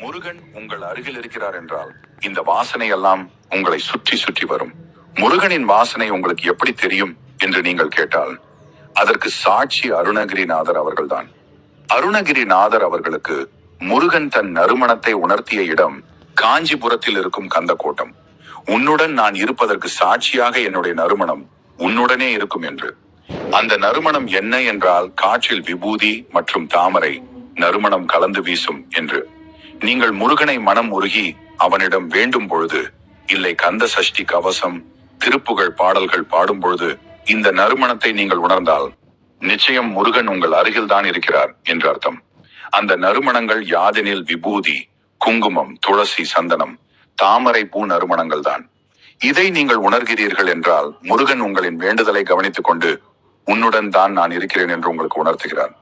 முருகன் உங்கள் அருகில் இருக்கிறார் என்றால் இந்த வாசனை எல்லாம் உங்களை சுற்றி சுற்றி வரும். முருகனின் வாசனை உங்களுக்கு எப்படி தெரியும் என்று நீங்கள் கேட்டால் அதற்கு சாட்சி அருணகிரிநாதர் அவர்கள்தான். அருணகிரிநாதர் அவர்களுக்கு முருகன் தன் நறுமணத்தை உணர்த்திய இடம் காஞ்சிபுரத்தில் இருக்கும் கந்தக்கோட்டம். உன்னுடன் நான் இருப்பதற்கு சாட்சியாக என்னுடைய நறுமணம் உன்னுடனே இருக்கும் என்று. அந்த நறுமணம் என்ன என்றால் காற்றில் விபூதி மற்றும் தாமரை நறுமணம் கலந்து வீசும் என்று. நீங்கள் முருகனை மனம் உருகி அவனிடம் வேண்டும் பொழுது, இல்லை கந்த சஷ்டி கவசம் திருப்புகழ் பாடல்கள் பாடும் பொழுது இந்த நறுமணத்தை நீங்கள் உணர்ந்தால் நிச்சயம் முருகன் உங்கள் அருகில்தான் இருக்கிறார் என்று அர்த்தம். அந்த நறுமணங்கள் யாதெனில் விபூதி, குங்குமம், துளசி, சந்தனம், தாமரை பூ நறுமணங்கள் தான். இதை நீங்கள் உணர்கிறீர்கள் என்றால் முருகன் உங்களின் வேண்டுதலை கவனித்துக் கொண்டு உன்னுடன் தான் நான் இருக்கிறேன் என்று உங்களுக்கு உணர்த்துகிறார்.